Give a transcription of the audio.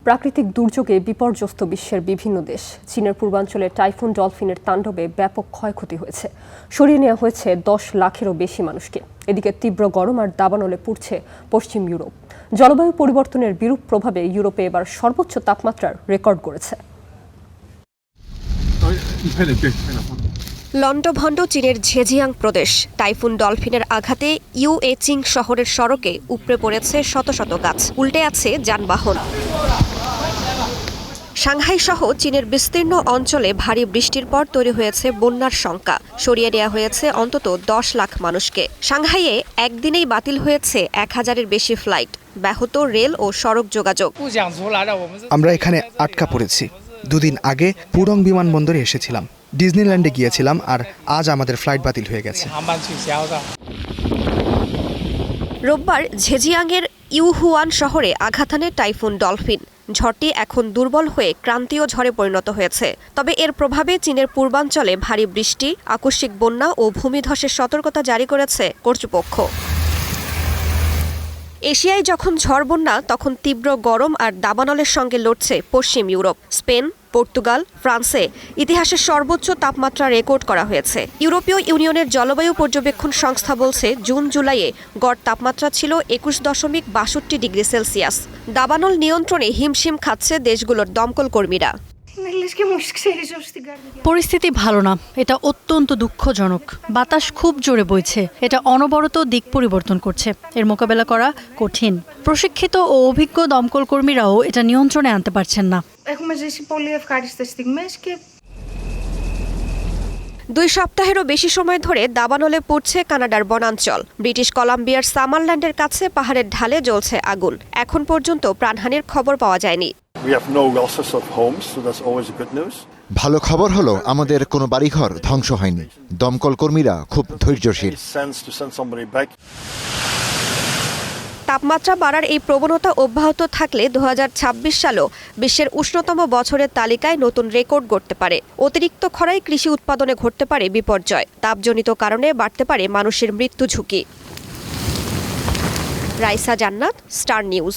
প্রাকৃতিক দুর্যোগে বিপর্যস্ত বিশ্বের বিভিন্ন দেশ। চীনের পূর্বাঞ্চলে টাইফুন ডলফিনের তাণ্ডবে ব্যাপক ক্ষয়ক্ষতি হয়েছে। সরিয়ে নেওয়া হয়েছে 10 লাখেরও বেশি মানুষকে। এদিকে তীব্র গরম আর দাবানলে পুড়ছে পশ্চিম ইউরোপ। জলবায়ু পরিবর্তনের বিরূপ প্রভাবে ইউরোপে এবার সর্বোচ্চ তাপমাত্রার রেকর্ড গড়েছে। লন্ডভন্ড চীনের ঝেজিয়াং প্রদেশ। টাইফুন ডলফিনের আঘাতে ইউএচিং শহরের সড়কে উপড়ে পড়েছে শত শত গাছ, উল্টে আছে যানবাহন। সাংহাই সহ চীনের বিস্তীর্ণ অঞ্চলে ভারী বৃষ্টির পর তৈরি হয়েছে বন্যার শঙ্কা। সরিয়ে নেওয়া হয়েছে অন্তত 10 লাখ মানুষকে। সাংহাইয়ে একদিনেই বাতিল হয়েছে 1000-এর বেশি ফ্লাইট, ব্যাহত রেল ও সড়ক যোগাযোগ। আমরা এখানে আটকা পড়েছি। দুদিন আগে পুডং বিমানবন্দরে এসেছিলাম, ডিজনিল্যান্ডে গিয়েছিলাম, আর আজ আমাদের ফ্লাইট বাতিল হয়ে গেছে। রোববার ঝেজিয়াংয়ের ইউহুয়ান শহরে আঘাত হানে টাইফুন ডলফিন। ঝড়টি এখন দুর্বল হয়ে ক্রান্তীয় ঝড়ে পরিণত হয়েছে। তবে এর প্রভাবে চীনের পূর্বাঞ্চলে ভারী বৃষ্টি, আকস্মিক বন্যা ও ভূমিধসের সতর্কতা জারি করেছে কর্তৃপক্ষ। এশিয়ায় যখন ঝড় বন্যা, তখন তীব্র গরম আর দাবানলের সঙ্গে লড়ছে পশ্চিম ইউরোপ। স্পেন, পর্তুগাল, ফ্রান্সে ইতিহাসের সর্বোচ্চ তাপমাত্রা রেকর্ড করা হয়েছে। ইউরোপীয় ইউনিয়নের জলবায়ু পর্যবেক্ষণ সংস্থা বলছে, জুন জুলাইয়ে গড় তাপমাত্রা ছিল 21.62 ডিগ্রি সেলসিয়াস। দাবানল নিয়ন্ত্রণে হিমশিম খাচ্ছে দেশগুলোর দমকল কর্মীরা। পরিস্থিতি ভালো না, এটা অত্যন্ত দুঃখজনক। বাতাস খুব জোরে বইছে, এটা অনবরত দিক পরিবর্তন করছে। এর মোকাবেলা করা কঠিন। প্রশিক্ষিত ও অভিজ্ঞ দমকল কর্মীরাও এটা নিয়ন্ত্রণে আনতে পারছেন না। 2 সপ্তাহেরও বেশি সময় ধরে দাবানলে পড়ছে কানাডার বনাঞ্চল। ব্রিটিশ কলাম্বিয়ার সামারল্যান্ডের কাছে পাহাড়ের ঢালে জ্বলছে আগুন। এখন পর্যন্ত প্রাণহানির খবর পাওয়া যায়নি। ভালো খবর হলো আমাদের কোনো বাড়িঘর ধ্বংস হয়নি। দমকল কর্মীরা খুব ধৈর্যশীল। তাপমাত্রা বাড়ার এই প্রবণতা অব্যাহত থাকলে 2026 সালও বিশ্বের উষ্ণতম বছরের তালিকায় নতুন রেকর্ড গড়তে পারে। অতিরিক্ত খরায় কৃষি উৎপাদনে ঘটতে পারে বিপর্যয়। তাপজনিত কারণে বাড়তে পারে মানুষের মৃত্যু ঝুঁকি। রাইসা জান্নাত, স্টার নিউজ।